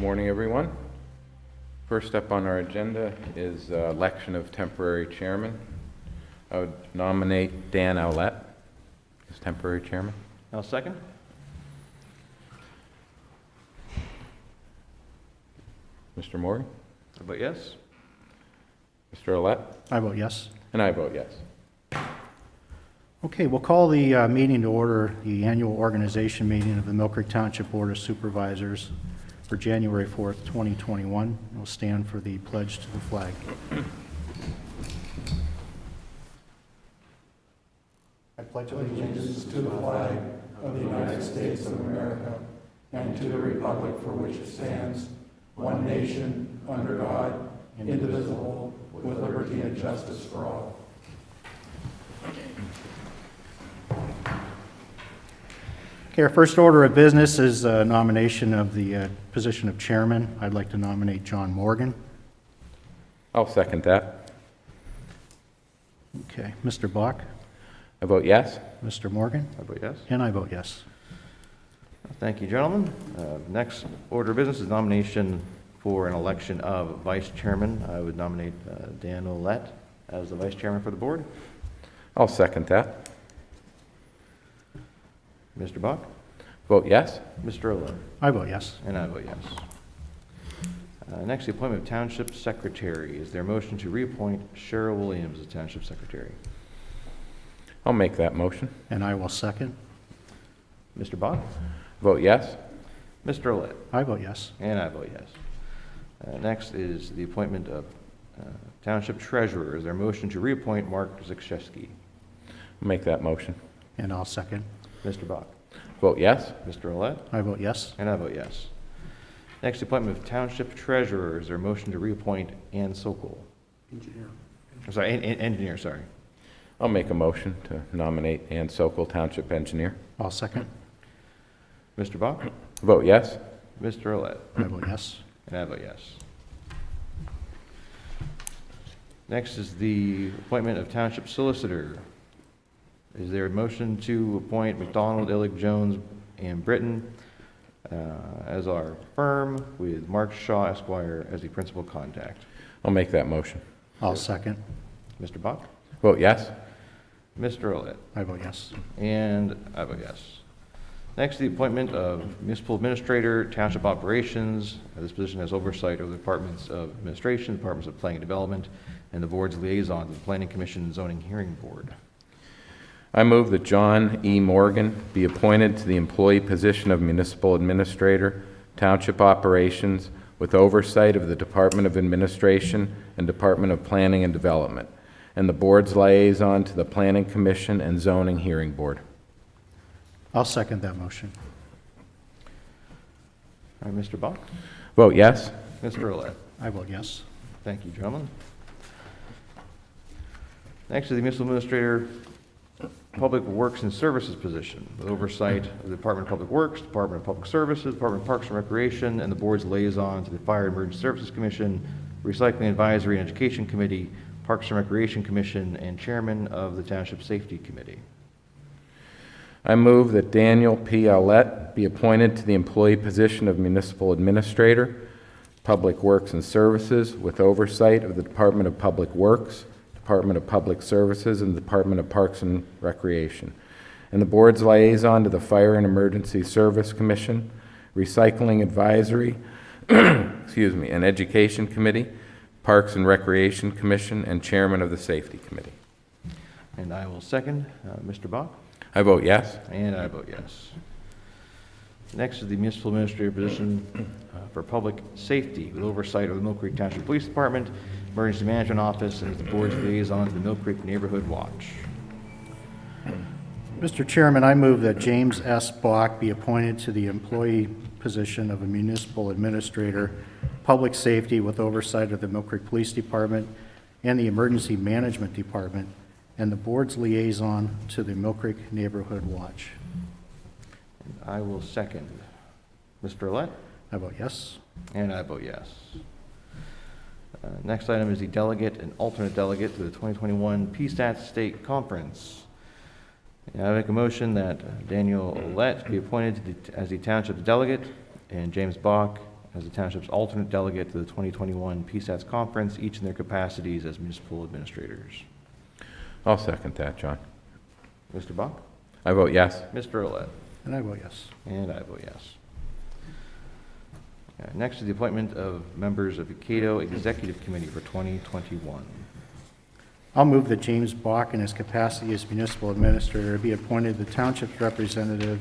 Morning, everyone. First up on our agenda is election of temporary chairman. I would nominate Dan Owlett as temporary chairman. I'll second. Mr. Morgan? I vote yes. Mr. Owlett? I vote yes. And I vote yes. Okay, we'll call the meeting to order, the annual organization meeting of the Millcreek Township Board of Supervisors for January 4th, 2021. We'll stand for the pledge to the flag. I pledge allegiance to the flag of the United States of America and to the republic for which it stands, one nation, under God, indivisible, with liberty and justice for all. Okay, our first order of business is nomination of the position of chairman. I'd like to nominate John Morgan. I'll second that. Okay, Mr. Bach? I vote yes. Mr. Morgan? I vote yes. And I vote yes. Thank you, gentlemen. Next order of business is nomination for an election of vice chairman. I would nominate Dan Owlett as the vice chairman for the board. I'll second that. Mr. Bach? Vote yes. Mr. Owlett? I vote yes. And I vote yes. Next, the appointment of Township Secretary. Is there a motion to reappoint Cheryl Williams as Township Secretary? I'll make that motion. And I will second. Mr. Bach? Vote yes. Mr. Owlett? I vote yes. And I vote yes. Next is the appointment of Township Treasurer. Is there a motion to reappoint Mark Zakrzewski? I'll make that motion. And I'll second. Mr. Bach? Vote yes. Mr. Owlett? I vote yes. And I vote yes. Next, the appointment of Township Treasurer. Is there a motion to reappoint Ann Sokol? Engineer. I'm sorry, Engineer, sorry. I'll make a motion to nominate Ann Sokol, Township Engineer. I'll second. Mr. Bach? Vote yes. Mr. Owlett? I vote yes. And I vote yes. Next is the appointment of Township Solicitor. Is there a motion to appoint McDonald, Illig, Jones, and Britton as our firm with Mark Shaw Esquire as the principal contact? I'll make that motion. I'll second. Mr. Bach? Vote yes. Mr. Owlett? I vote yes. And I vote yes. Next, the appointment of Municipal Administrator, Township Operations. This position has oversight over the Departments of Administration, Departments of Planning and Development, and the Board's liaison to the Planning Commission and Zoning Hearing Board. I move that John E. Morgan be appointed to the employee position of Municipal Administrator, Township Operations, with oversight of the Department of Administration and Department of Planning and Development, and the Board's liaison to the Planning Commission and Zoning Hearing Board. I'll second that motion. All right, Mr. Bach? Vote yes. Mr. Owlett? I vote yes. Thank you, gentlemen. Next is the Municipal Administrator, Public Works and Services position, with oversight of the Department of Public Works, Department of Public Services, Department of Parks and Recreation, and the Board's liaison to the Fire and Emergency Services Commission, Recycling Advisory and Education Committee, Parks and Recreation Commission, and Chairman of the Township Safety Committee. I move that Daniel P. Owlett be appointed to the employee position of Municipal Administrator, Public Works and Services, with oversight of the Department of Public Works, Department of Public Services, and the Department of Parks and Recreation, and the Board's liaison to the Fire and Emergency Service Commission, Recycling Advisory, and Education Committee, Parks and Recreation Commission, and Chairman of the Safety Committee. And I will second. Mr. Bach? I vote yes. And I vote yes. Next is the Municipal Administrator position for Public Safety, with oversight of the Millcreek Township Police Department, Emergency Management Office, and the Board's liaison to the Millcreek Neighborhood Watch. Mr. Chairman, I move that James S. Bach be appointed to the employee position of a Municipal Administrator, Public Safety, with oversight of the Millcreek Police Department and the Emergency Management Department, and the Board's liaison to the Millcreek Neighborhood Watch. And I will second. Mr. Owlett? I vote yes. And I vote yes. Next item is the delegate and alternate delegate to the 2021 PSTAT State Conference. And I make a motion that Daniel Owlett be appointed as the Township Delegate and James Bach as the township's alternate delegate to the 2021 PSATS conference, each in their capacities as municipal administrators. I'll second that, John. Mr. Bach? I vote yes. Mr. Olet? And I vote yes. And I vote yes. Next is the appointment of members of the Cato Executive Committee for 2021. I'll move that James Bach, in his capacity as municipal administrator, be appointed the township's representative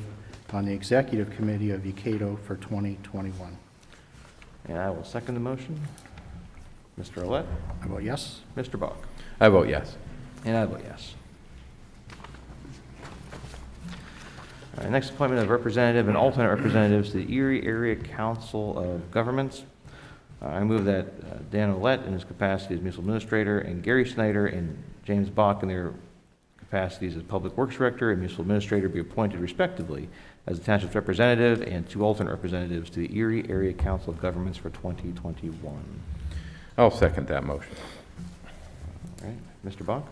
on the executive committee of Cato for 2021. And I will second the motion. Mr. Olet? I vote yes. Mr. Bach? I vote yes. And I vote yes. All right, next appointment of representative and alternate representatives to the Erie Area Council of Governments. I move that Dan Olet, in his capacity as municipal administrator, and Gary Snyder and James Bach, in their capacities as public works director and municipal administrator, be appointed respectively as the township's representative and 2 alternate representatives to the Erie Area Council of Governments for 2021. I'll second that motion. All right, Mr. Bach?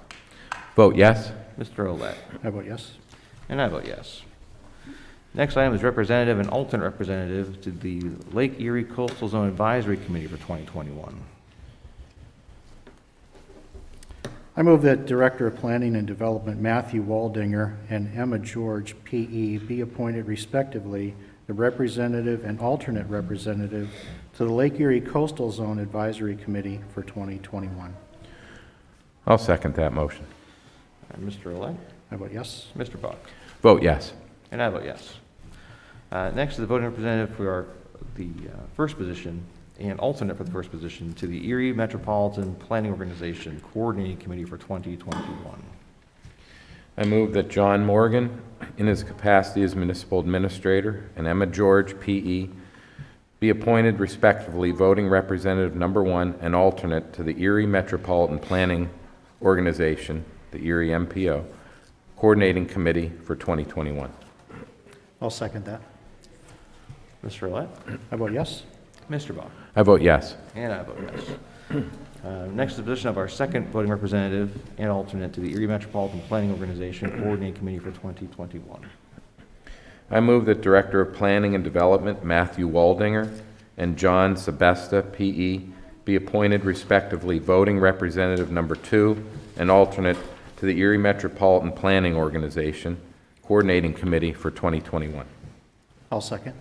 Vote yes. Mr. Olet? I vote yes. And I vote yes. Next item is representative and alternate representative to the Lake Erie Coastal Zone Advisory Committee for 2021. I move that Director of Planning and Development Matthew Waldinger and Emma George, P.E., be appointed respectively the representative and alternate representative to the Lake Erie Coastal Zone Advisory Committee for 2021. I'll second that motion. Mr. Olet? I vote yes. Mr. Bach? Vote yes. And I vote yes. Next is the voting representative for the first position and alternate for the first position to the Erie Metropolitan Planning Organization Coordinating Committee for 2021. I move that John Morgan, in his capacity as municipal administrator, and Emma George, P.E., be appointed respectively voting representative number 1 and alternate to the Erie Metropolitan Planning Organization, the Erie MPO, Coordinating Committee for 2021. I'll second that. Mr. Olet? I vote yes. Mr. Bach? I vote yes. And I vote yes. Next is the position of our second voting representative and alternate to the Erie Metropolitan Planning Organization Coordinating Committee for 2021. I move that Director of Planning and Development Matthew Waldinger and John Sebesta, P.E., be appointed respectively voting representative number 2 and alternate to the Erie Metropolitan Planning Organization Coordinating Committee for 2021. I'll second.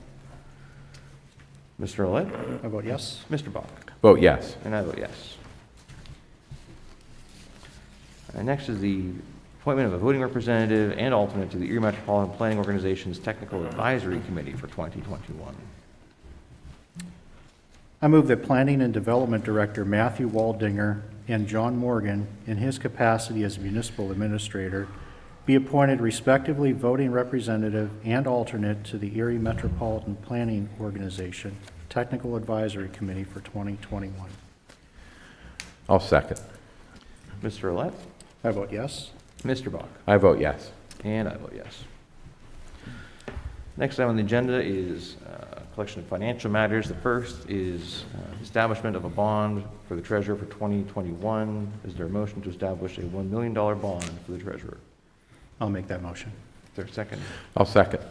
Mr. Olet? I vote yes. Mr. Bach? Vote yes. And I vote yes. Next is the appointment of a voting representative and alternate to the Erie Metropolitan Planning Organization's Technical Advisory Committee for 2021. I move that Planning and Development Director Matthew Waldinger and John Morgan, in his capacity as municipal administrator, be appointed respectively voting representative and alternate to the Erie Metropolitan Planning Organization Technical Advisory Committee for 2021. I'll second. Mr. Olet? I vote yes. Mr. Bach? I vote yes. And I vote yes. Next item on the agenda is collection of financial matters. The first is establishment of a bond for the treasurer for 2021. Is there a motion to establish a $1 million bond for the treasurer? I'll make that motion. Is there a second? I'll second.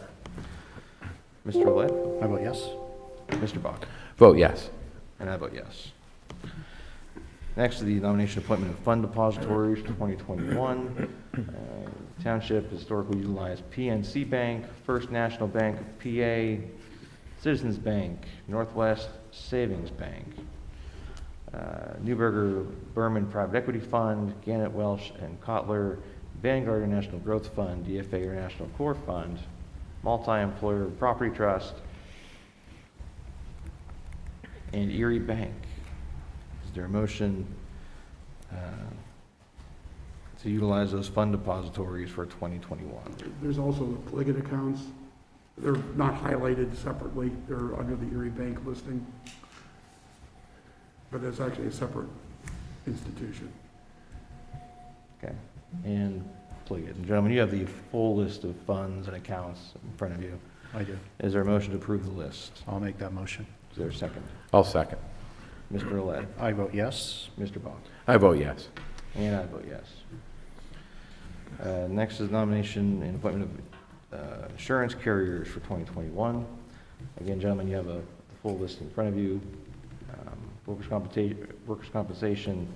Mr. Olet? I vote yes. Mr. Bach? Vote yes. And I vote yes. Next is the nomination appointment of fund depositories for 2021. Township historically utilized PNC Bank, First National Bank of PA, Citizens Bank, Northwest Savings Bank, Newberger Berman Private Equity Fund, Gannett Welsh and Kotler, Vanguard International Growth Fund, DFA International Core Fund, Multi-Employer Property Trust, and Erie Bank. Is there a motion to utilize those fund depositories for 2021? There's also the Corrugated accounts. They're not highlighted separately. They're under the Erie Bank listing. But it's actually a separate institution. Okay. And please, gentlemen, you have the full list of funds and accounts in front of you. I do. Is there a motion to approve the list? I'll make that motion. Is there a second? I'll second. Mr. Olet? I vote yes. Mr. Bach? I vote yes. And I vote yes. Next is nomination and appointment of insurance carriers for 2021. Again, gentlemen, you have a full list in front of you. Workers' compensation,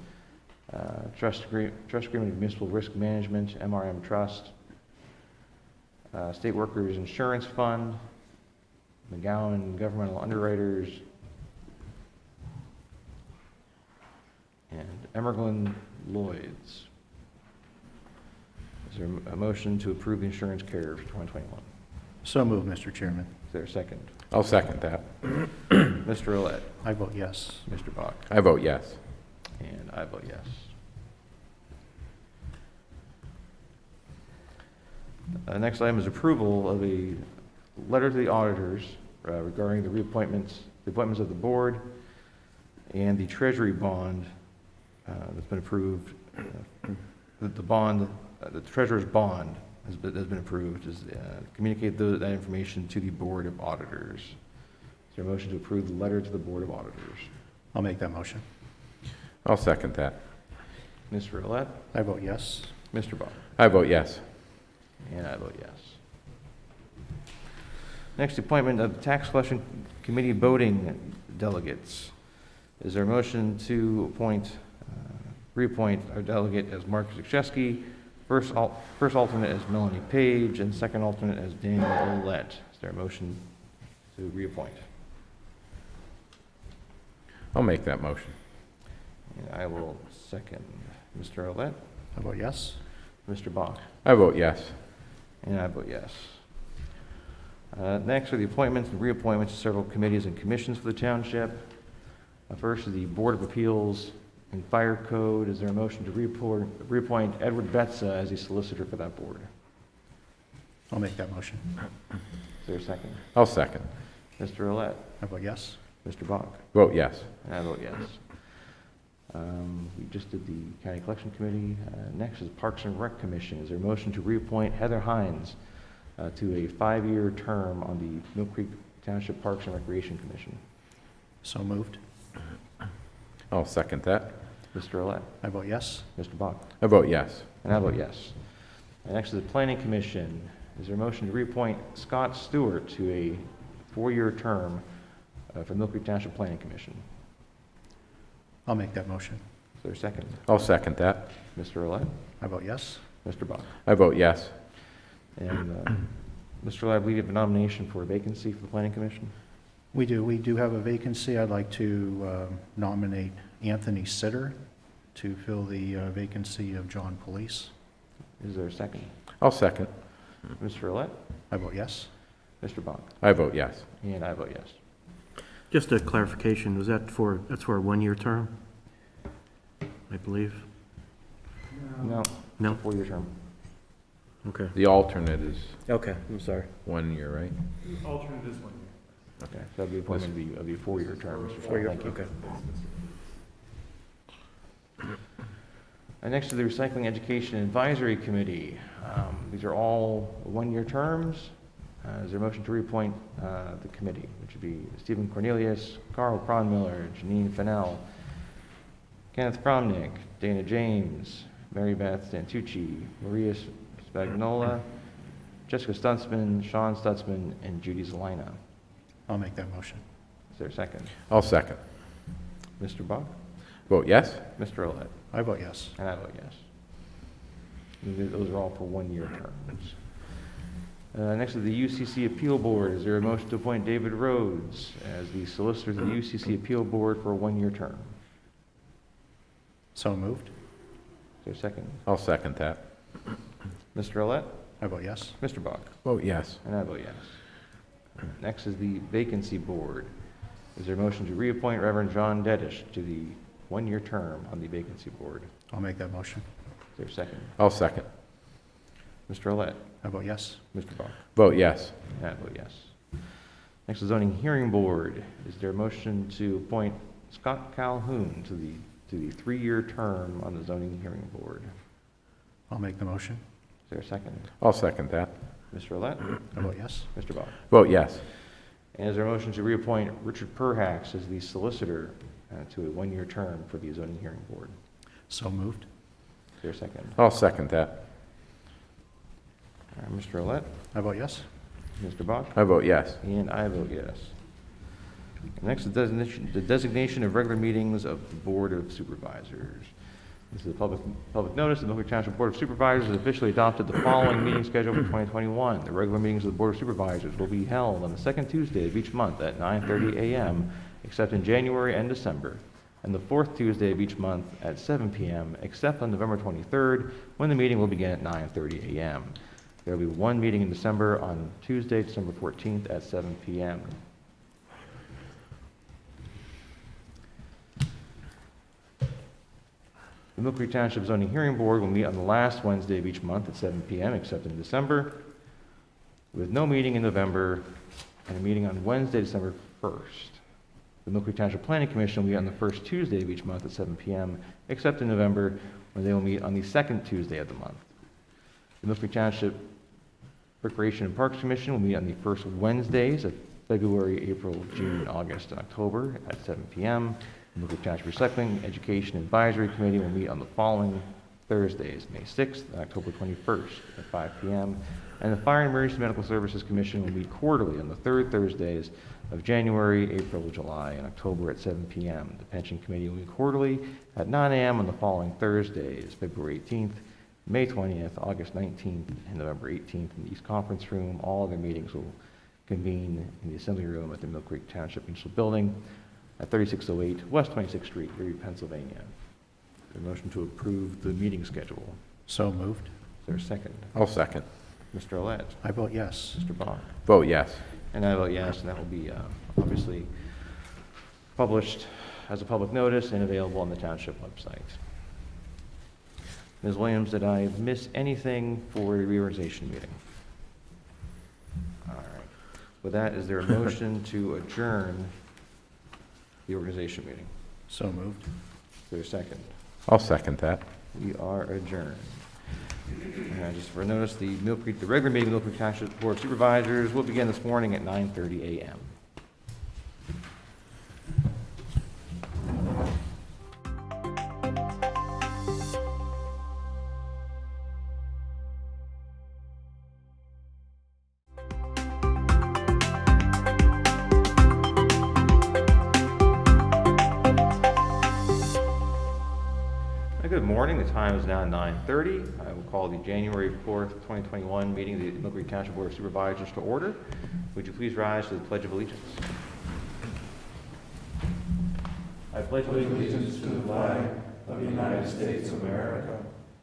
trust agreement of municipal risk management, MRM trust, state workers insurance fund, McGowan governmental underwriters, and Emerglin Lloyd's. Is there a motion to approve the insurance carrier for 2021? So moved, Mr. Chairman. Is there a second? I'll second that. Mr. Roulette, I vote yes. Mr. Bach, I vote yes. and I vote yes. Next item is approval of a letter to the auditors regarding the appointments of the board and the treasury bond that's been approved. The treasurer's bond has been approved. Communicate that information to the board of auditors. Is there a motion to approve the letter to the board of auditors? I'll make that motion. I'll second that. Mr. Roulette, I vote yes. Mr. Bach, I vote yes. and I vote yes. Next, appointment of tax collection committee voting delegates. Is there a motion to reappoint our delegate as Mark Zakrzewski, first alternate as Melanie Page, and second alternate as Daniel Olette? Is there a motion to reappoint? I'll make that motion. And I will second. Mr. Olette, I vote yes. Mr. Bach, I vote yes. and I vote yes. Next are the appointments and reappointments to several committees and commissions for the township. First is the Board of Appeals and Fire Code. Is there a motion to reappoint Edward Betza as the solicitor for that board? I'll make that motion. Is there a second? I'll second. Mr. Roulette, I vote yes. Mr. Bach, Vote yes. and I vote yes. We just did the County Collection Committee. Next is Parks and Rec Commission. Is there a motion to reappoint Heather Hines to a 5-year term on the Millcreek Township Parks and Recreation Commission? So moved. I'll second that. Mr. Roulette, I vote yes. Mr. Bach, I vote yes. and I vote yes. And next is the Planning Commission. Is there a motion to reappoint Scott Stewart to a 4-year term for Millcreek Township Planning Commission? I'll make that motion. Is there a second? I'll second that. Mr. Roulette, I vote yes. Mr. Bach, I vote yes. and Mr. Roulette, I believe you have a nomination for a vacancy for the Planning Commission. We do have a vacancy. I'd like to nominate Anthony Sitter to fill the vacancy of John Police. Is there a second? I'll second. Mr. Roulette, I vote yes. Mr. Bach, I vote yes. and I vote yes. Just a clarification, that's for a 1-year term, I believe? No, No? 4-year term. Okay. The alternate is Okay, I'm sorry. 1 year, right? Alternate is 1 year. Okay, so that'd be appointment of the 4-year term, Mr. Shaw. Thank you. Okay. And next to the Recycling Education Advisory Committee. These are all 1-year terms. Is there a motion to reappoint the committee, which would be Stephen Cornelius, Carl Cronmiller, Janine Fennell, Kenneth Fromnick, Dana James, Mary Beth Santucci, Maria Spagnola, Jessica Stutzman, Sean Stutzman, and Judy Zelina. I'll make that motion. Is there a second? I'll second. Mr. Bach, Vote yes. Mr. Roulette, I vote yes. and I vote yes. Those are all for 1-year terms. Next is the UCC Appeal Board. Is there a motion to appoint David Rhodes as the solicitor to the UCC Appeal Board for a 1-year term? So moved. Is there a second? I'll second that. Mr. Roulette, I vote yes. Mr. Bach, Vote yes. and I vote yes. Next is the Vacancy Board. Is there a motion to reappoint Reverend John Dedish to the 1-year term on the Vacancy Board? I'll make that motion. Is there a second? I'll second. Mr. Roulette, I vote yes. Mr. Bach, Vote yes. and I vote yes. Next is Zoning Hearing Board. Is there a motion to appoint Scott Calhoun to the 3-year term on the Zoning Hearing Board? I'll make the motion. Is there a second? I'll second that. Mr. Roulette, I vote yes. Mr. Bach, Vote yes. and is there a motion to reappoint Richard Perhax as the solicitor to a 1-year term for the Zoning Hearing Board? So moved. Is there a second? I'll second that. Mr. Roulette, I vote yes. Mr. Bach, I vote yes. and I vote yes. Next is the designation of regular meetings of the Board of Supervisors. This is a public notice. The Millcreek Township Board of Supervisors has officially adopted the following meeting schedule for 2021. The regular meetings of the Board of Supervisors will be held on the second Tuesday of each month at 9:30 a.m., except in January and December, and the fourth Tuesday of each month at 7 p.m., except on November 23rd, when the meeting will begin at 9:30 a.m. There will be one meeting in December on Tuesday, December 14th at 7 p.m. The Millcreek Township Zoning Hearing Board will meet on the last Wednesday of each month at 7 p.m., except in December, with no meeting in November and a meeting on Wednesday, December 1st. The Millcreek Township Planning Commission will meet on the first Tuesday of each month at 7 p.m., except in November, when they will meet on the second Tuesday of the month. The Millcreek Township Recreation and Parks Commission will meet on the first Wednesdays of February, April, June, August, and October at 7 p.m. The Millcreek Township Recycling, Education Advisory Committee will meet on the following Thursdays, May 6th and October 21st at 5 p.m. And the Fire and Emergency Medical Services Commission will meet quarterly on the third Thursdays of January, April, July, and October at 7 p.m. The Pension Committee will meet quarterly at 9 a.m. on the following Thursdays, February 18th, May 20th, August 19th, and November 18th in the East Conference Room. All other meetings will convene in the Assembly Room at the Millcreek Township Municipal Building at 3608 West 26th Street, Erie, Pennsylvania. Is there a motion to approve the meeting schedule? So moved. Is there a second? I'll second. Mr. Olet? I vote yes. Mr. Bach? Vote yes. And I vote yes, and that will be obviously published as a public notice and available on the township website. Ms. Williams, did I miss anything for the reorganization meeting? All right. With that, is there a motion to adjourn the organization meeting? So moved. Is there a second? I'll second that. We are adjourned. And just for notice, the regular meeting of the Millcreek Township Board of Supervisors will begin this morning at 9:30 a.m. Good morning. The time is now 9:30. I will call the January 4th, 2021 meeting of the Millcreek Township Board of Supervisors to order. Would you please rise to the Pledge of Allegiance? I pledge Allegiance to the flag of the United States of America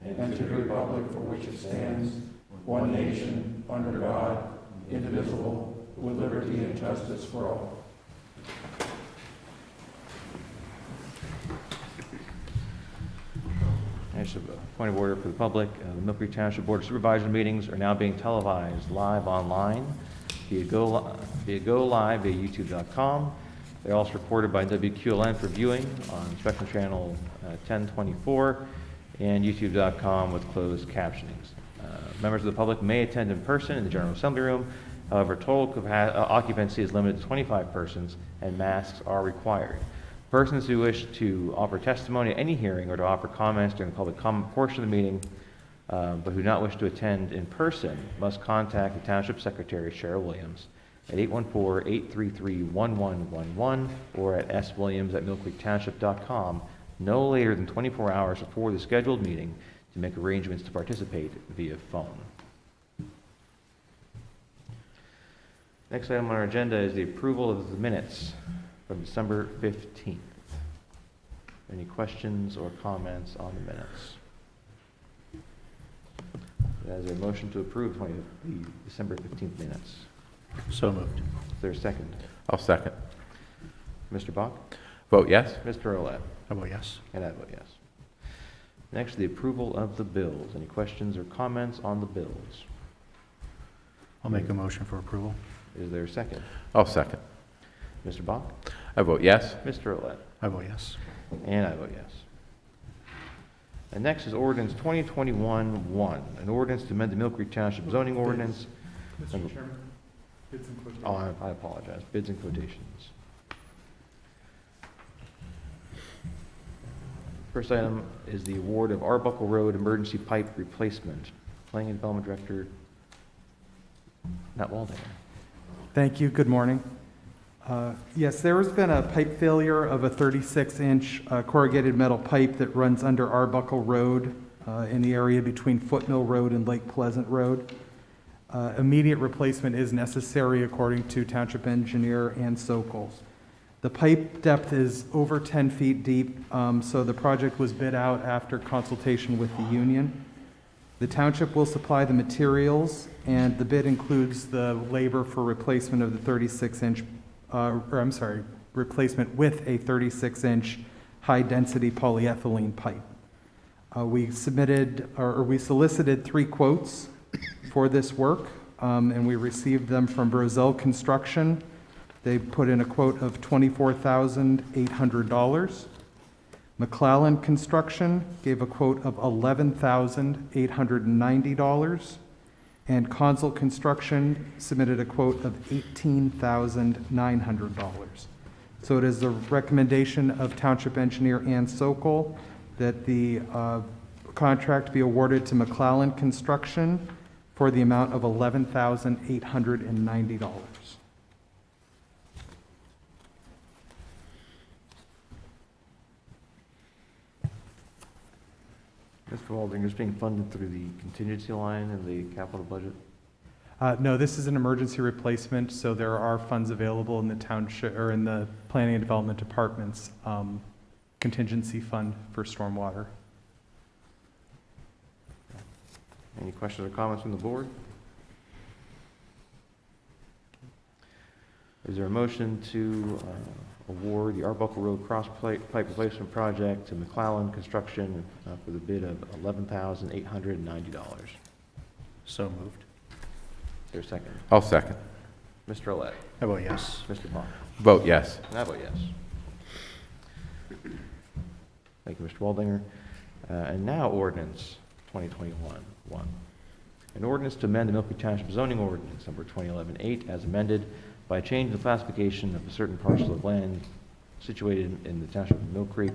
and to the republic for which it stands, one nation, under God, indivisible, with liberty and justice for all. Just a point of order for the public. The Millcreek Township Board of Supervisors meetings are now being televised live online via Go Live via YouTube.com. They're also recorded by WQLN for viewing on Spectrum Channel 1024 and YouTube.com with closed captionings. Members of the public may attend in person in the General Assembly Room. However, total occupancy is limited to 25 persons and masks are required. Persons who wish to offer testimony at any hearing or to offer comments during the public comment portion of the meeting, but who do not wish to attend in person, must contact the Township Secretary, Cheryl Williams, at 814-833-1111 or at swilliams@millcreektownship.com no later than 24 hours before the scheduled meeting to make arrangements to participate via phone. Next item on our agenda is the approval of the minutes from December 15th. Any questions or comments on the minutes? Is there a motion to approve the December 15th minutes? So moved. Is there a second? I'll second. Mr. Bach? Vote yes. Mr. Olet? I vote yes. And I vote yes. Next, the approval of the bills. Any questions or comments on the bills? I'll make a motion for approval. Is there a second? I'll second. Mr. Bach? I vote yes. Mr. Olet? I vote yes. And I vote yes. And next is Ordinance 2021-1, an ordinance to amend the Millcreek Township zoning ordinance. Mr. Chairman, bids and quotations. Oh, I apologize. Bids and quotations. First item is the award of Arbuckle Road emergency pipe replacement. Planning and Development Director, Matt Waldinger. Thank you. Good morning. Yes, there has been a pipe failure of a 36-inch corrugated metal pipe that runs under Arbuckle Road in the area between Footmill Road and Lake Pleasant Road. Immediate replacement is necessary according to Township Engineer and Sokol. The pipe depth is over 10 feet deep, so the project was bid out after consultation with the union. The township will supply the materials, and the bid includes the labor for replacement of the 36-inch, replacement with a 36-inch high-density polyethylene pipe. We solicited 3 quotes for this work, and we received them from Brazil Construction. They put in a quote of $24,800. McClellan Construction gave a quote of $11,890. And Consul Construction submitted a quote of $18,900. So it is the recommendation of Township Engineer Ann Sokol that the contract be awarded to McClellan Construction for the amount of $11,890. Mr. Walding, is being funded through the contingency line in the capital budget? No, this is an emergency replacement, so there are funds available in the township, or in the Planning and Development Department's contingency fund for stormwater. Any questions or comments from the board? Is there a motion to award the Arbuckle Road cross pipe replacement project to McClellan Construction for the bid of $11,890? So moved. Is there a second? I'll second. Mr. Olet? I vote yes. Mr. Bach? Vote yes. And I vote yes. Thank you, Mr. Waldinger. And now ordinance 2021-1. An ordinance to amend the Millcreek Township zoning ordinance number 2011-8 as amended by changing the classification of a certain parcel of land situated in the Township of Millcreek,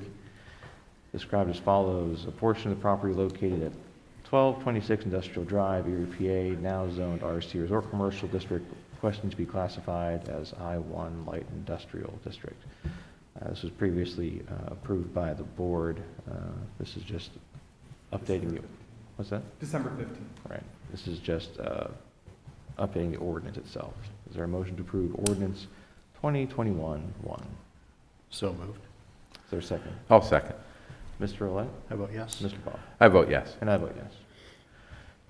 described as follows: a portion of the property located at 1226 Industrial Drive, Erie, PA, now zoned RC Resort Commercial District, requesting to be classified as I-1 Light Industrial District. This was previously approved by the board. This is just updating the, what's that? December 15th. Right. This is just updating the ordinance itself. Is there a motion to approve ordinance 2021-1? So moved. Is there a second? I'll second. Mr. Olet? I vote yes. Mr. Bob? I vote yes. And I vote yes.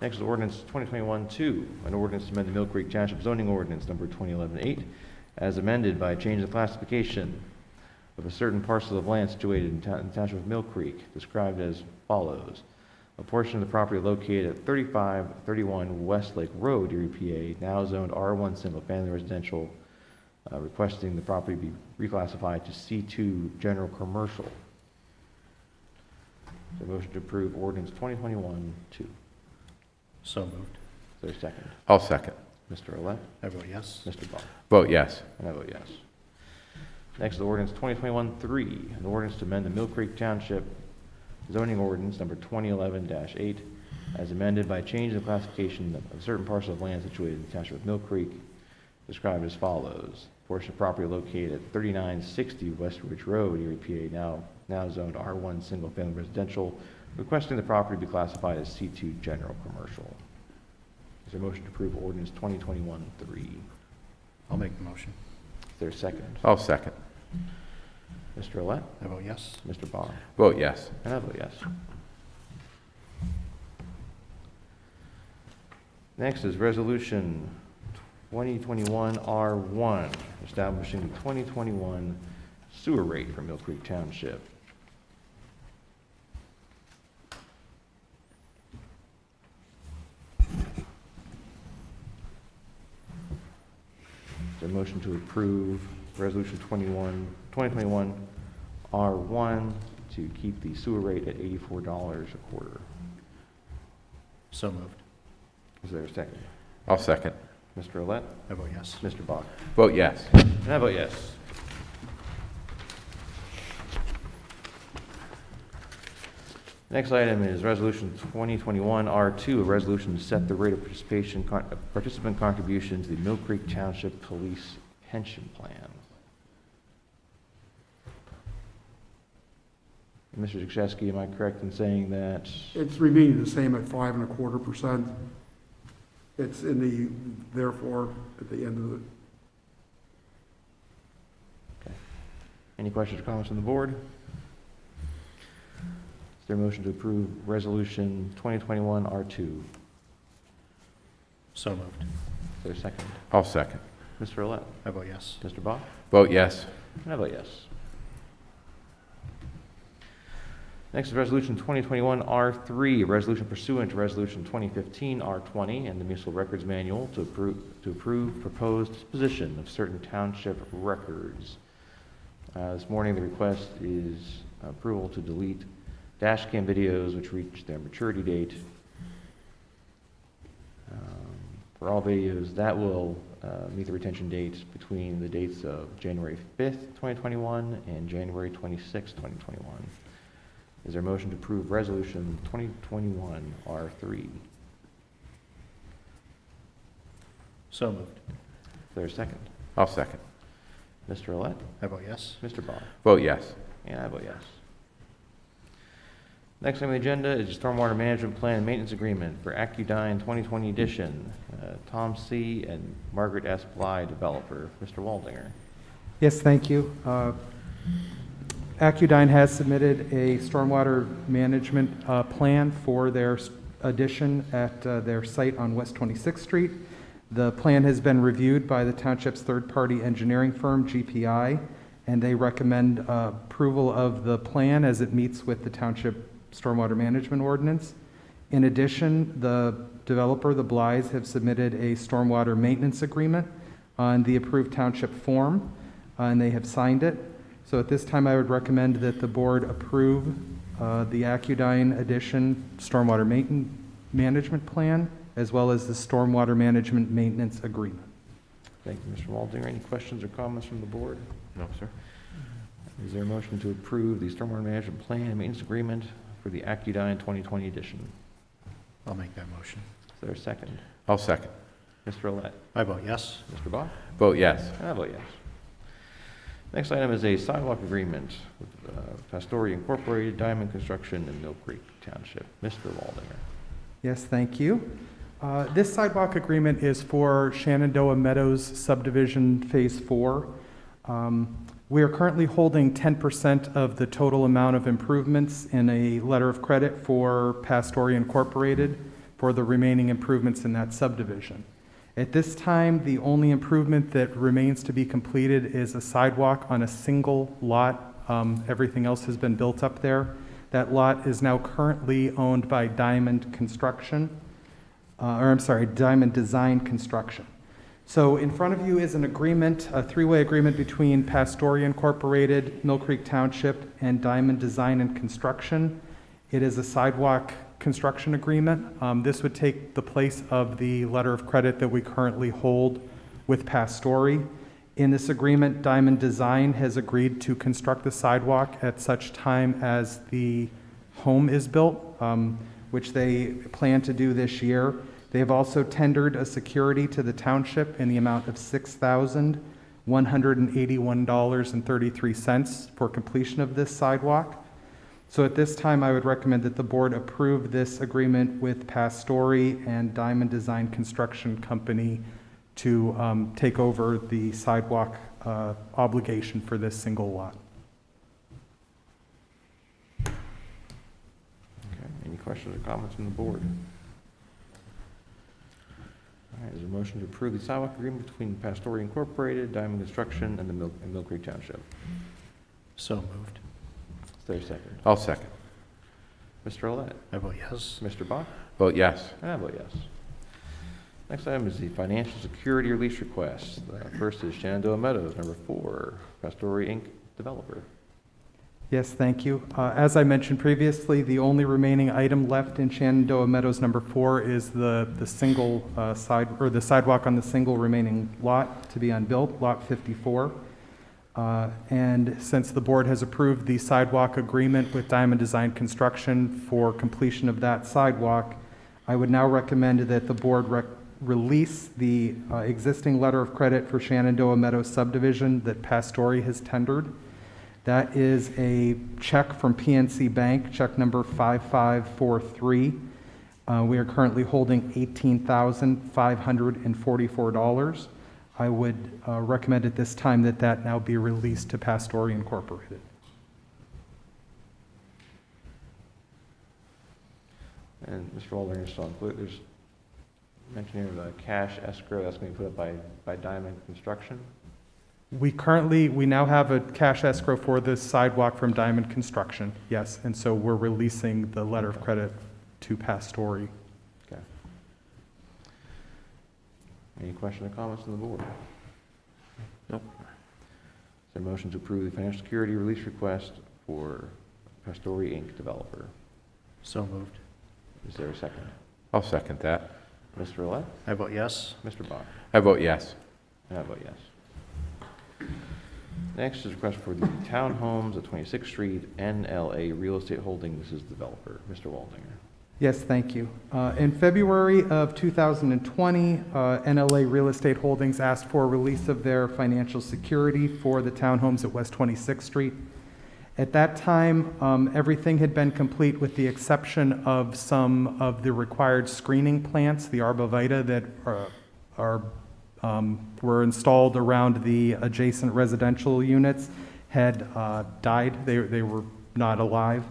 Next is ordinance 2021-2, an ordinance to amend the Millcreek Township zoning ordinance number 2011-8 as amended by changing the classification of a certain parcel of land situated in the Township of Millcreek, described as follows: a portion of the property located at 3531 Westlake Road, Erie, PA, now zoned R1 Single Family Residential, requesting the property be reclassified to C2 General Commercial. Is there a motion to approve ordinance 2021-2? So moved. Is there a second? I'll second. Mr. Olet? I vote yes. Mr. Bach? Vote yes. And I vote yes. Next is ordinance 2021-3, an ordinance to amend the Millcreek Township zoning ordinance number 2011-8 as amended by changing the classification of a certain parcel of land situated in the Township of Millcreek, described as follows: portion of property located at 3960 West Ridge Road, Erie, PA, now zoned R1 Single Family Residential, requesting the property be classified as C2 General Commercial. Is there a motion to approve ordinance 2021-3? I'll make the motion. Is there a second? I'll second. Mr. Olet? I vote yes. Mr. Barr? Vote yes. And I vote yes. Next is resolution 2021-R1, establishing the 2021 sewer rate for Millcreek Township. Is there a motion to approve resolution 2021 R1 to keep the sewer rate at $84 a quarter? So moved. Is there a second? I'll second. Mr. Olet? I vote yes. Mr. Bach? Vote yes. And I vote yes. Next item is resolution 2021 R2, a resolution to set the rate of participant contribution to the Millcreek Township Police Pension Plan. Mr. Zakrzewski, am I correct in saying that? It's remaining the same at 5.25%. It's in the, therefore, at the end of the, Any questions or comments from the board? Is there a motion to approve Resolution 2021 R2? So moved. Is there a second? I'll second. Mr. Olet? I vote yes. Mr. Bach? Vote yes. And I vote yes. Next is Resolution 2021 R3, a resolution pursuant to Resolution 2015 R20 and the Municipal Records Manual to approve proposed disposition of certain township records. This morning, the request is approval to delete dash cam videos which reach their maturity date. For all videos, that will meet the retention dates between the dates of January 5th, 2021 and January 26th, 2021. Is there a motion to approve Resolution 2021 R3? So moved. Is there a second? I'll second. Mr. Olet? I vote yes. Mr. Bach? Vote yes. And I vote yes. Next on the agenda is Stormwater Management Plan Maintenance Agreement for Accudyne 2020 edition. Tom C. and Margaret S. Bly, developer. Mr. Waldinger. Yes, thank you. Accudyne has submitted a stormwater management plan for their addition at their site on West 26th Street. The plan has been reviewed by the township's third-party engineering firm, GPI, and they recommend approval of the plan as it meets with the township stormwater management ordinance. In addition, the developer, the Blys, have submitted a stormwater maintenance agreement on the approved township form, and they have signed it. So at this time, I would recommend that the board approve the Accudyne Edition Stormwater Management Plan, as well as the Stormwater Management Maintenance Agreement. Thank you, Mr. Waldinger. Any questions or comments from the board? No, sir. Is there a motion to approve the Stormwater Management Plan and Maintenance Agreement for the Accudyne 2020 edition? I'll make that motion. Is there a second? I'll second. Mr. Olet? I vote yes. Mr. Bach? Vote yes. And I vote yes. Next item is a sidewalk agreement with Pastori Incorporated, Diamond Construction, in Millcreek Township. Mr. Waldinger. Yes, thank you. This sidewalk agreement is for Shenandoah Meadows Subdivision Phase 4. We are currently holding 10% of the total amount of improvements in a letter of credit for Pastori Incorporated for the remaining improvements in that subdivision. At this time, the only improvement that remains to be completed is a sidewalk on a single lot. Everything else has been built up there. That lot is now currently owned by Diamond Construction, Diamond Design Construction. So in front of you is an agreement, a three-way agreement between Pastori Incorporated, Millcreek Township, and Diamond Design and Construction. It is a sidewalk construction agreement. This would take the place of the letter of credit that we currently hold with Pastori. In this agreement, Diamond Design has agreed to construct the sidewalk at such time as the home is built, which they plan to do this year. They have also tendered a security to the township in the amount of $6,181.33 for completion of this sidewalk. So at this time, I would recommend that the board approve this agreement with Pastori and Diamond Design Construction Company to take over the sidewalk obligation for this single lot. Okay. Any questions or comments from the board? All right, is there a motion to approve the sidewalk agreement between Pastori Incorporated, Diamond Construction, and Millcreek Township? So moved. Is there a second? I'll second. Mr. Olet? I vote yes. Mr. Bach? Vote yes. And I vote yes. Next item is the financial security release request. First is Shenandoah Meadows, number 4, Pastori Inc. developer. Yes, thank you. As I mentioned previously, the only remaining item left in Shenandoah Meadows number 4 is the single the sidewalk on the single remaining lot to be unbuilt, lot 54. And since the board has approved the sidewalk agreement with Diamond Design Construction for completion of that sidewalk, I would now recommend that the board release the existing letter of credit for Shenandoah Meadows subdivision that Pastori has tendered. That is a check from PNC Bank, check number 5543. We are currently holding $18,544. I would recommend at this time that that now be released to Pastori Incorporated. And Mr. Walden, there's mention here of the cash escrow that's going to be put up by Diamond Construction. We now have a cash escrow for the sidewalk from Diamond Construction, yes, and so we're releasing the letter of credit to Pastori. Okay. Any questions or comments from the board? Nope. Is there a motion to approve the financial security release request for Pastori Inc. developer? So moved. Is there a second? I'll second that. Mr. Roulette? I vote yes. Mr. Bach? I vote yes. And I vote yes. Next is a request for the townhomes at 26th Street, NLA Real Estate Holdings is developer. Mr. Waldinger. Yes, thank you. In February of 2020, NLA Real Estate Holdings asked for release of their financial security for the townhomes at West 26th Street. At that time, everything had been complete with the exception of some of the required screening plants, the arborvitae that were installed around the adjacent residential units had died. They were not alive.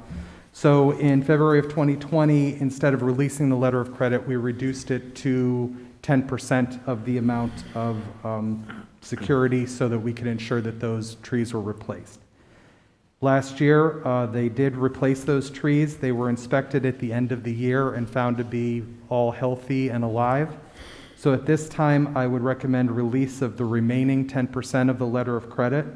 So in February of 2020, instead of releasing the letter of credit, we reduced it to 10% of the amount of security so that we could ensure that those trees were replaced. Last year, they did replace those trees. They were inspected at the end of the year and found to be all healthy and alive. So at this time, I would recommend release of the remaining 10% of the letter of credit.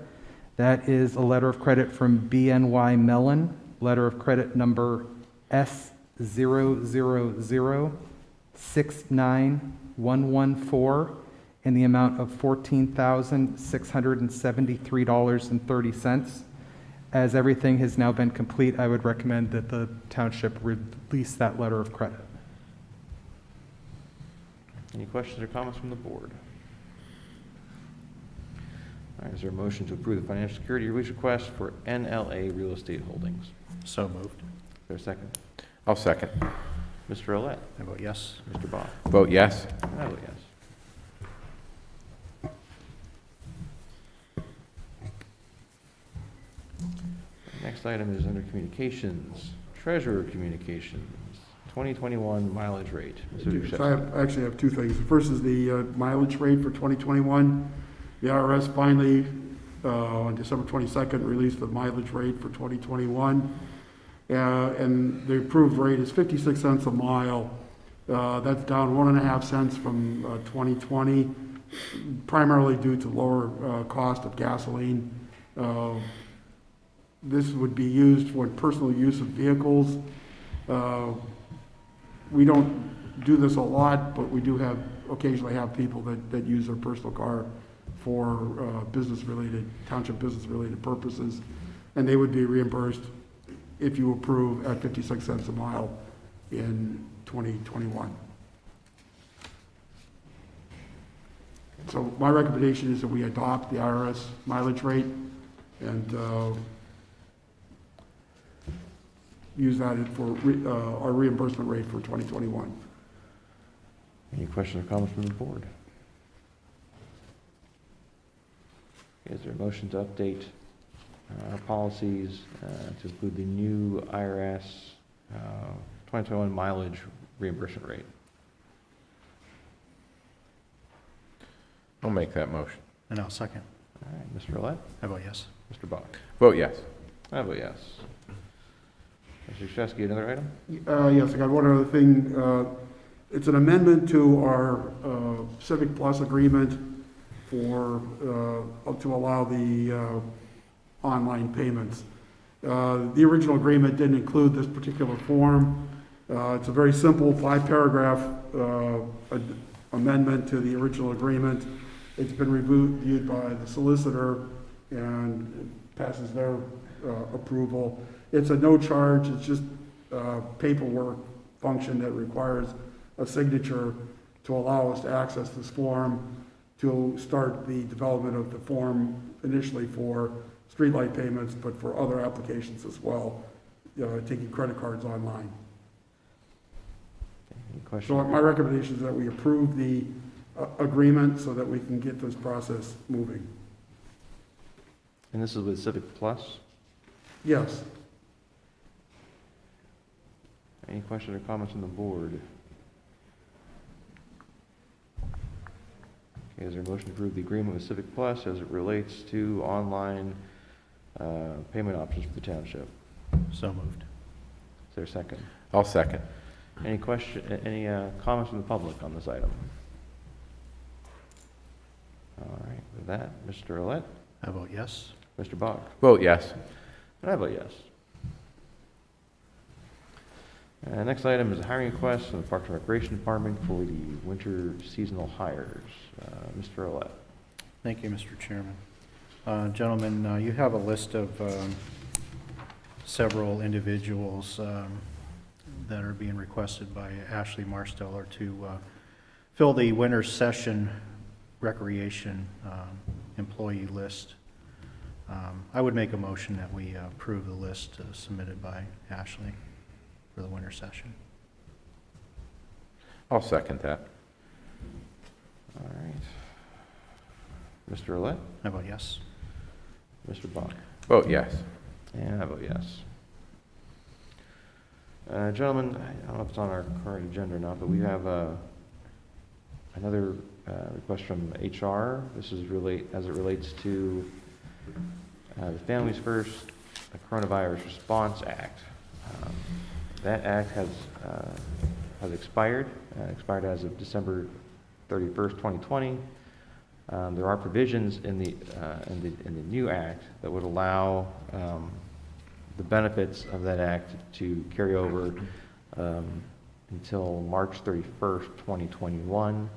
That is a letter of credit from BNY Mellon, letter of credit number S000-69114, in the amount of $14,673.30. As everything has now been complete, I would recommend that the township release that letter of credit. Any questions or comments from the board? All right, is there a motion to approve the financial security release request for NLA Real Estate Holdings? So moved. Is there a second? I'll second. Mr. Roulette? I vote yes. Mr. Bach? Vote yes. And I vote yes. Next item is under communications, treasurer communications, 2021 mileage rate. Mr. So I actually have two things. The first is the mileage rate for 2021. The IRS finally, on December 22nd, released the mileage rate for 2021. And the approved rate is 56 cents a mile. That's down 1.5 cents from 2020, primarily due to lower cost of gasoline. This would be used for personal use of vehicles. We don't do this a lot, but we do occasionally have people that use their personal car for township business-related purposes, and they would be reimbursed if you approve at 56 cents a mile in 2021. So my recommendation is that we adopt the IRS mileage rate and use that for our reimbursement rate for 2021. Any questions or comments from the board? Is there a motion to update our policies to include the new IRS 2021 mileage reimbursement rate? I'll make that motion. And I'll second. All right, Mr. Roulette? I vote yes. Mr. Bach? Vote yes. I vote yes. Mr. Krzyzewski, another item? Yes, I got one other thing. It's an amendment to our Civic Plus agreement to allow the online payments. The original agreement didn't include this particular form. It's a very simple 5-paragraph amendment to the original agreement. It's been reviewed by the solicitor and passes their approval. It's a no charge, it's just a paperwork function that requires a signature to allow us to access this form to start the development of the form initially for streetlight payments, but for other applications as well, taking credit cards online. Any So questions? my recommendation is that we approve the agreement so that we can get this process moving. And this is with Civic Plus. Yes. Any questions or comments from the board? Okay, is there a motion to approve the agreement with Civic Plus as it relates to online payment options for the township? So moved. Is there a second? I'll second. Any comments from the public on this item? All right, with that, Mr. Olet, I vote yes. Mr. Bach, Vote yes. and I vote yes. Next item is a hiring request from the Parks and Recreation Department for the winter seasonal hires. Mr. Olet. Thank you, Mr. Chairman. Gentlemen, you have a list of several individuals that are being requested by Ashley Marsteller to fill the winter session recreation employee list. I would make a motion that we approve the list submitted by Ashley for the winter session. I'll second that. All right. Mr. Olet, I vote yes. Mr. Bach, Vote yes. and I vote yes. Gentlemen, I don't know if it's on our current agenda or not, but we have another request from HR. This is as it relates to the Families First Coronavirus Response Act. That act has expired as of December 31st, 2020. There are provisions in the new act that would allow the benefits of that act to carry over until March 31st, 2021.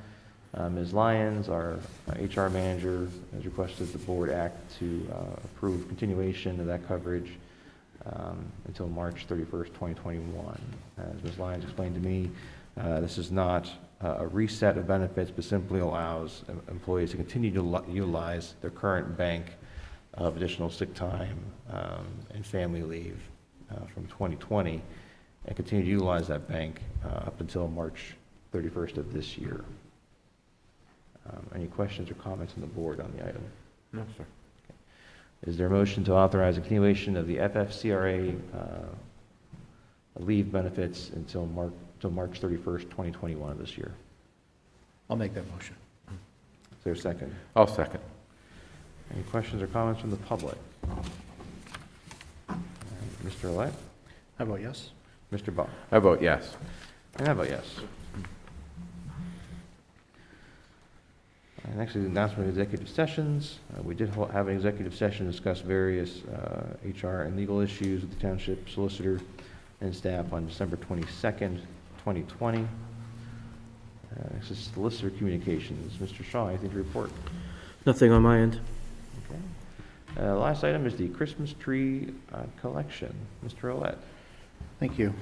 Ms. Lyons, our HR manager, has requested the board act to approve continuation of that coverage until March 31st, 2021. As Ms. Lyons explained to me, this is not a reset of benefits, but simply allows employees to continue to utilize their current bank of additional sick time and family leave from 2020 and continue to utilize that bank up until March 31st of this year. Any questions or comments on the board on the item? No, sir. Is there a motion to authorize a continuation of the FFCRA leave benefits until March 31st, 2021 of this year? I'll make that motion. Is there a second? I'll second. Any questions or comments from the public? Mr. Olet, I vote yes. Mr. Bach, I vote yes. and I vote yes. Next is the announcement of executive sessions. We did have an executive session to discuss various HR and legal issues with the Township Solicitor and staff on December 22nd, 2020. Next is Solicitor Communications. Mr. Shaw, anything to report? Nothing on my end. Okay. Last item is the Christmas tree collection. Mr. Olet. Thank you.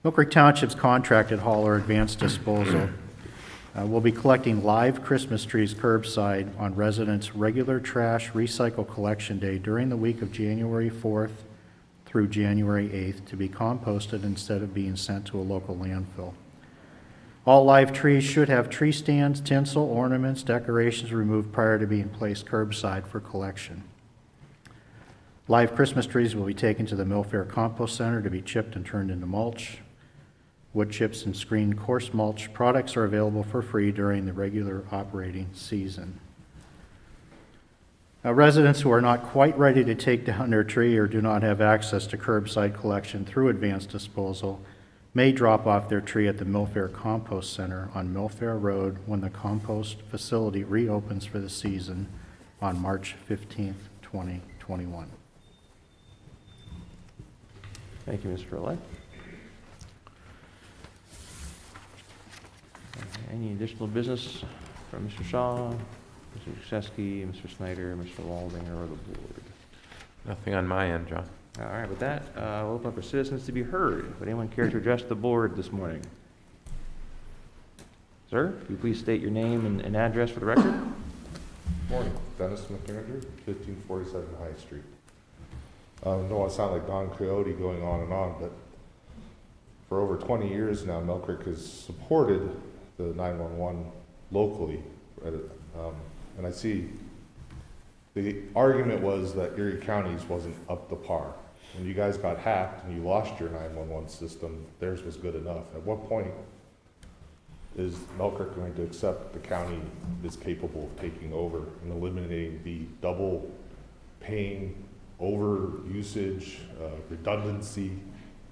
Millcreek Township's contracted hauler Advanced Disposal will be collecting live Christmas trees curbside on residents' regular trash recycle collection day during the week of January 4th through January 8th to be composted instead of being sent to a local landfill. All live trees should have tree stands, tinsel, ornaments, decorations removed prior to being placed curbside for collection. Live Christmas trees will be taken to the Milford Compost Center to be chipped and turned into mulch. Wood chips and screened coarse mulch products are available for free during the regular operating season. Residents who are not quite ready to take down their tree or do not have access to curbside collection through Advanced Disposal may drop off their tree at the Milford Compost Center on Milford Road when the compost facility reopens for the season on March 15th, 2021. Thank you, Mr. Olet. Any additional business from Mr. Shaw, Mr. Krzyzewski, Mr. Snyder, Mr. Waldinger, or the board? Nothing on my end, John. All right, with that, we'll open up for citizens to be heard. Would anyone care to address the board this morning? Sir, could you please state your name and address for the record? Morning, Dennis McAndrew, 1547 High Street. Don't want to sound like Don Quixote going on and on, but for over 20 years now, Millcreek has supported the 911 locally. And I see the argument was that Erie County's wasn't up to par. When you guys got hacked and you lost your 911 system, theirs was good enough. At what point is Millcreek going to accept the county is capable of taking over and eliminating the double paying, over usage, redundancy?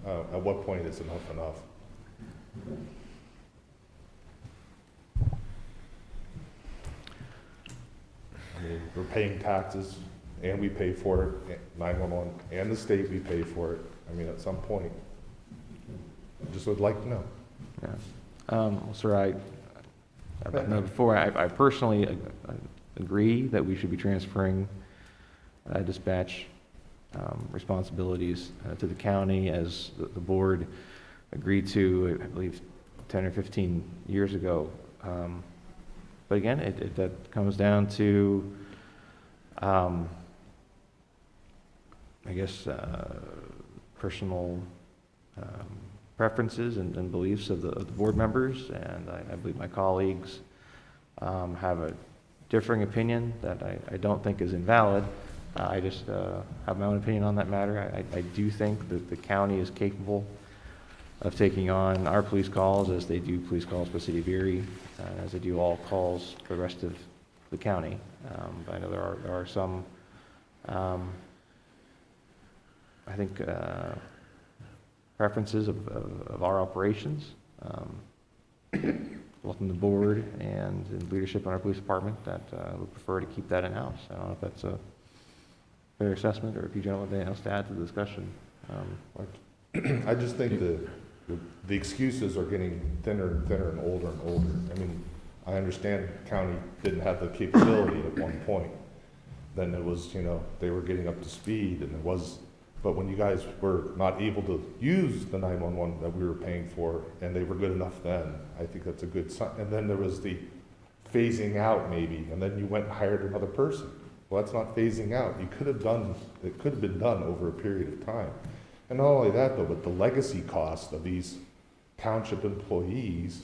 At what point is enough enough? I mean, we're paying taxes and we pay for it, 911, and the state, we pay for it. I mean, at some point, I just would like to know. Yeah. Well, sir, I've known before, I personally agree that we should be transferring dispatch responsibilities to the county, as the board agreed to, I believe, 10 or 15 years ago. But again, that comes down to, I guess, personal preferences and beliefs of the board members, and I believe my colleagues have a differing opinion that I don't think is invalid. I just have my own opinion on that matter. I do think that the county is capable of taking on our police calls as they do police calls for the city of Erie, as they do all calls for the rest of the county. But I know there are some, I think, preferences of our operations, both in the board and in leadership in our police department, that would prefer to keep that in-house. I don't know if that's a fair assessment, or if you gentlemen have anything else to add to the discussion. I just think the excuses are getting thinner and thinner and older and older. I mean, I understand the county didn't have the capability at one point. Then it was, they were getting up to speed, and it was, but when you guys were not able to use the 911 that we were paying for, and they were good enough then, I think that's a good sign. And then there was the phasing out maybe, and then you went and hired another person. Well, that's not phasing out. It could have been done over a period of time. And not only that though, but the legacy cost of these township employees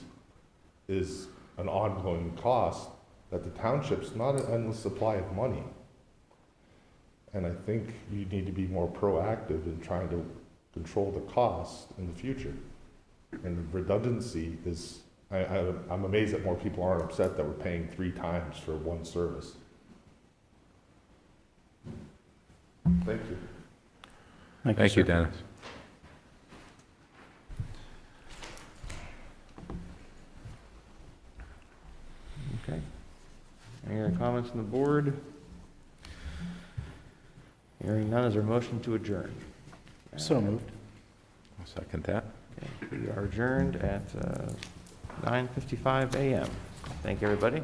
is an ongoing cost that the township's not an endless supply of money. And I think you need to be more proactive in trying to control the cost in the future. And the redundancy is, I'm amazed that more people aren't upset that we're paying 3 times for one service. Thank you. Thank you, Dennis. Okay. Any other comments from the board? Hearing none, is there a motion to adjourn? So moved. I'll second that. Okay, we are adjourned at 9:55 a.m. Thank you, everybody.